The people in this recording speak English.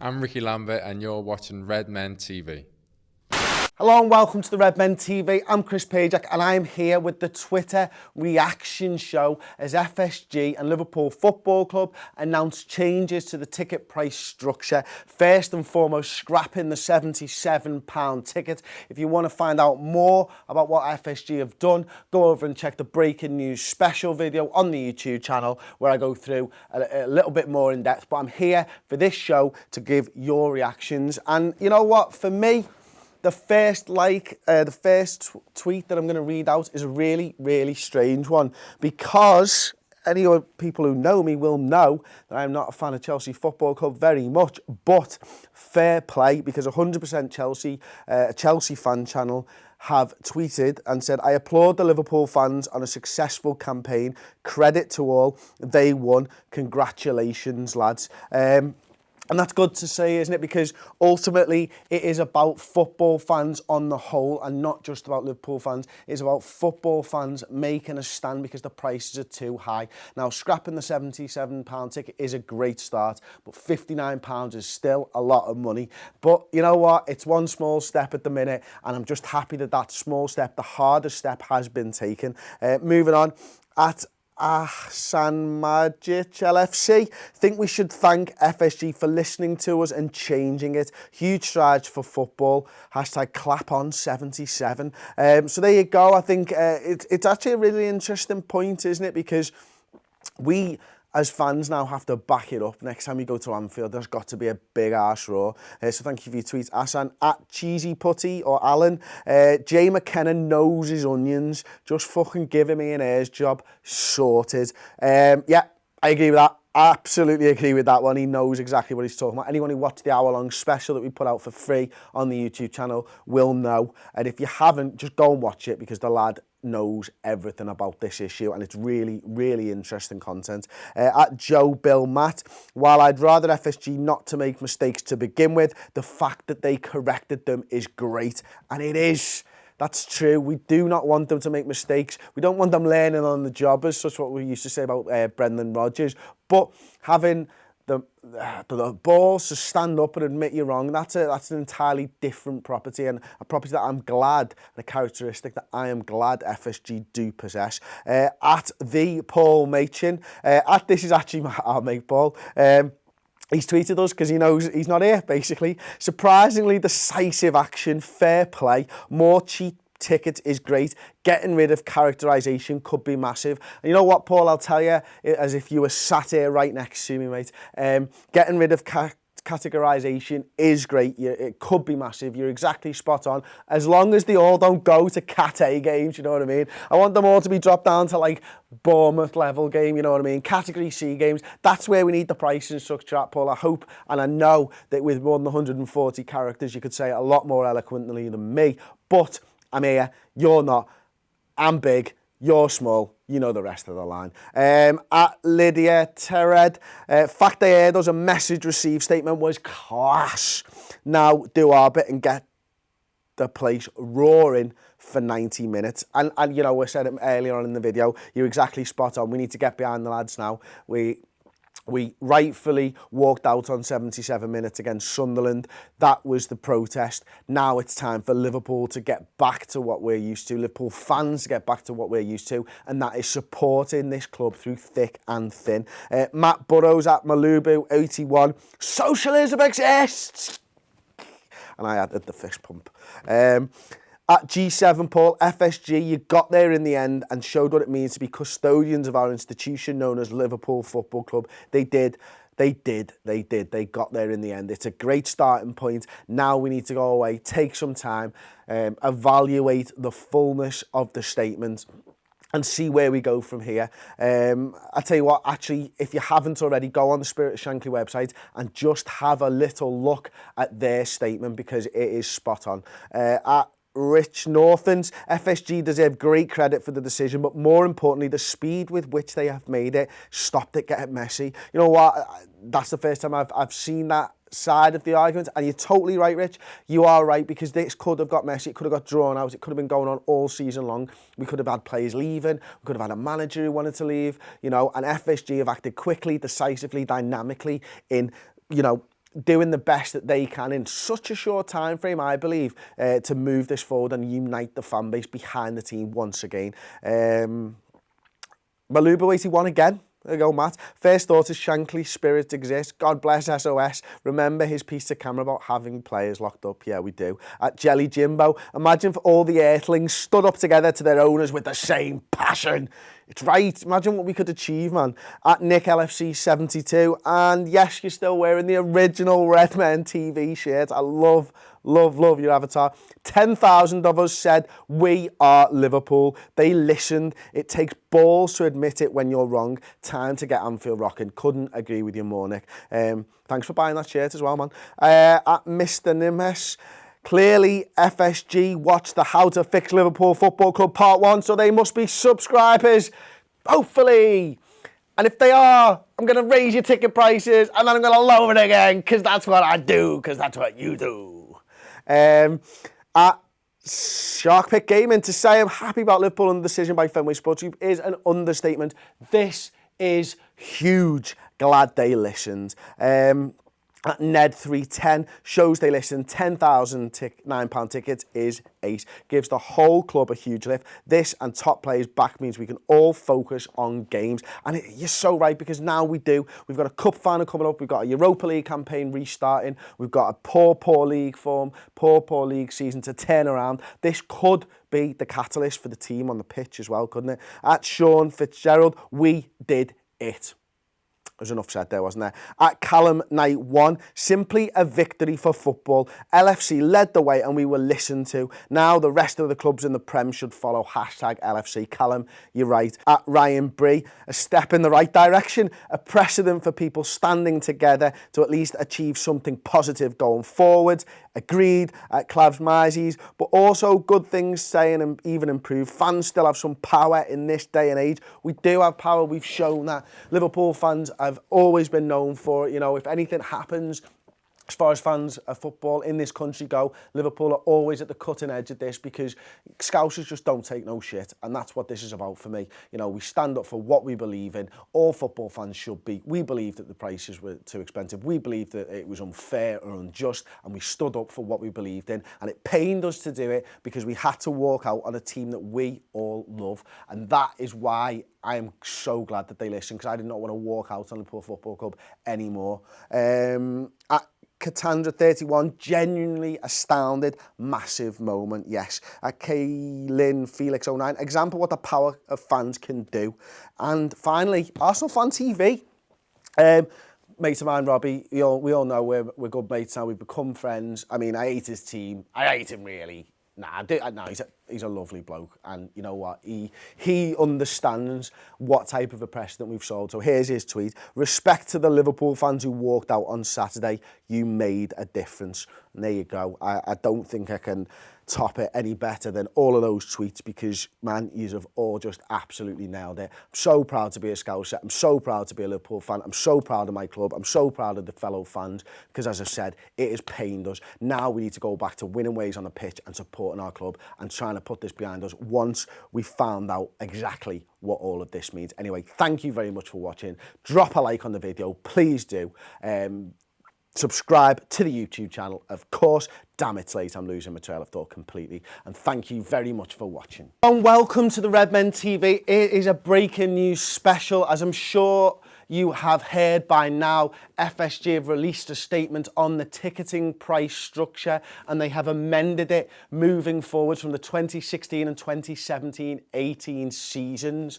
I'm Ricky Lambert and you're watching Redmen TV. Hello and welcome to the Redmen TV. I'm Chris Pajak and I'm here with the Twitter reaction show as FSG and Liverpool Football Club announced changes to the ticket price structure. First and foremost, scrapping the £77 ticket. If you want to find out more about what FSG have done, go over and check the breaking news special video on the YouTube channel where I go through a little bit more in depth. But I'm here for this show to give your reactions. And you know what, for me, the first tweet that I'm going to read out is a really, really strange one because any other people who know me will know that I'm not a fan of Chelsea Football Club very much, but fair play because 100% Chelsea, a Chelsea fan channel, have tweeted and said, I applaud the Liverpool fans on a successful campaign. Credit to all. They won. Congratulations, lads. And that's good to say, isn't it? Because ultimately it is about football fans on the whole and not just about Liverpool fans. It's about football fans making a stand because the prices are too high. Now, scrapping the £77 ticket is a great start, but £59 is still a lot of money. But you know what? It's one small step at the minute, and I'm just happy that that small step, the hardest step, has been taken. Moving on, at Uncensored LFC. Think we should thank FSG for listening to us and changing it. Huge strides for football. Hashtag clap on 77. So there you go. I think it's actually a really interesting point, isn't it? Because we, as fans, now have to back it up. Next time you go to Anfield, there's got to be a big arse roar. So thank you for your tweets, Asan. At Cheesy Putty or Alan. Jay McKenna knows his onions. Just fucking giving me an airs job. Sorted. Yeah, I agree with that. Absolutely agree with that one. He knows exactly what he's talking about. Anyone who watched the hour-long special that we put out for free on the YouTube channel will know. And if you haven't, just go and watch it because the lad knows everything about this issue and it's really, really interesting content. At Joe Bill Matt, while I'd rather FSG not to make mistakes to begin with, the fact that they corrected them is great. And it is. That's true. We do not want them to make mistakes. We don't want them learning on the job, as such what we used to say about Brendan Rodgers. But having the balls to stand up and admit you're wrong, that's an entirely different property, and a property that I'm glad, and a characteristic that I am glad FSG do possess. At the Paul Machin, at this is actually our mate Paul. He's tweeted us because he knows he's not here, basically. Surprisingly decisive action, fair play, more cheap tickets is great. Getting rid of characterisation could be massive. And you know what, Paul, I'll tell you, as if you were sat here right next to me, mate, getting rid of categorisation is great. It could be massive. You're exactly spot on. As long as they all don't go to Cat A games, you know what I mean? I want them all to be dropped down to like Bournemouth level game, you know what I mean? Category C games. That's where we need the pricing structure at, Paul. I hope and I know that with more than 140 characters, you could say it a lot more eloquently than me. But I'm here. You're not. I'm big. You're small. You know the rest of the line. At Lydia Tered, fact they heard us, a message received statement was class. Now do our bit and get the place roaring for 90 minutes. And you know, we said it earlier on in the video, you're exactly spot on. We need to get behind the lads now. We rightfully walked out on 77 minutes against Sunderland. That was the protest. Now it's time for Liverpool to get back to what we're used to. Liverpool fans to get back to what we're used to. And that is supporting this club through thick and thin. Matt Burrows at Malubu81. Socialism exists! And I added the fist pump. At G7 Paul, FSG, you got there in the end and showed what it means to be custodians of our institution known as Liverpool Football Club. They got there in the end. It's a great starting point. Now we need to go away, take some time, evaluate the fullness of the statement and see where we go from here. I'll tell you what, actually, if you haven't already, go on the Spirit of Shankly website and just have a little look at their statement because it is spot on. At Rich Northans, FSG deserve great credit for the decision, but more importantly, the speed with which they have made it, stopped it getting messy. You know what? That's the first time I've seen that side of the argument, and you're totally right, Rich. You are right, because this could have got messy, it could have got drawn out, it could have been going on all season long. We could have had players leaving, we could have had a manager who wanted to leave, you know, and FSG have acted quickly, decisively, dynamically in, you know, doing the best that they can in such a short time frame, I believe, to move this forward and unite the fan base behind the team once again. Maluba 81 again. There you go, Matt. First thought is Shankly's spirit exists. God bless SOS. Remember his piece to camera about having players locked up? Yeah, we do. At Jelly Jimbo, imagine if all the Earthlings stood up together to their owners with the same passion. It's right. Imagine what we could achieve, man. At Nick LFC 72. And yes, you're still wearing the original Redmen TV shirt. I love your avatar. 10,000 of us said, we are Liverpool. They listened. It takes balls to admit it when you're wrong. Time to get Anfield rocking. Couldn't agree with you more, Nick. Thanks for buying that shirt as well, man. At Mr. Nimes, clearly FSG watched the How to Fix Liverpool Football Club Part 1, so they must be subscribers. Hopefully. And if they are, I'm going to raise your ticket prices and then I'm going to lower it again because that's what I do, because that's what you do. At Shark Pit Gaming, to say I'm happy about Liverpool and the decision by Fenway Sports Group is an understatement. This is huge. Glad they listened. At Ned 310 shows they listen. 10,000 £9 tickets is ace. Gives the whole club a huge lift. This and top players back means we can all focus on games. And you're so right, because now we do. We've got a cup final coming up. We've got a Europa League campaign restarting. We've got a poor league form, poor league season to turn around. This could be the catalyst for the team on the pitch as well, couldn't it? At Sean Fitzgerald, we did it. There's enough said there, wasn't there? At Callum Night 1, simply a victory for football. LFC led the way and we were listened to. Now the rest of the clubs in the Prem should follow. Hashtag LFC. Callum, you're right. At Ryan Bree, a step in the right direction. A precedent for people standing together to at least achieve something positive going forward. Agreed. At Clavs Mysies, but also good things saying and even improved. Fans still have some power in this day and age. We do have power. We've shown that. Liverpool fans have always been known for it. You know, if anything happens, as far as fans of football in this country go, Liverpool are always at the cutting edge of this, because Scousers just don't take no shit, and that's what this is about for me. You know, we stand up for what we believe in. All football fans should be. We believe that the prices were too expensive. We believe that it was unfair or unjust, and we stood up for what we believed in, and it pained us to do it because we had to walk out on a team that we all love, and that is why I am so glad that they listened, because I did not want to walk out on Liverpool Football Club anymore. At Katandra 31, genuinely astounded, massive moment, yes. At Kaylin Felix 09, example what the power of fans can do. And finally, Arsenal Fan TV. Mate of mine, Robbie, we all know we're good mates now. We've become friends. I mean, I hate his team. I hate him, really. No, he's a lovely bloke, and you know what? He understands what type of a precedent we've sold. So here's his tweet: respect to the Liverpool fans who walked out on Saturday. You made a difference. And there you go. I don't think I can top it any better than all of those tweets, because, man, you have all just absolutely nailed it. I'm so proud to be a Scouser. I'm so proud to be a Liverpool fan. I'm so proud of my club. I'm so proud of the fellow fans, because, as I said, it has pained us. Now we need to go back to winning ways on the pitch and supporting our club and trying to put this behind us once we found out exactly what all of this means. Anyway, thank you very much for watching. Drop a like on the video. Please do. Subscribe to the YouTube channel, of course. Damn, it's late. I'm losing my trail of thought completely. And thank you very much for watching. And welcome to the Redmen TV. It is a breaking news special. As I'm sure you have heard by now, FSG have released a statement on the ticketing price structure, and they have amended it moving forward from the 2016 and 2017-18 seasons.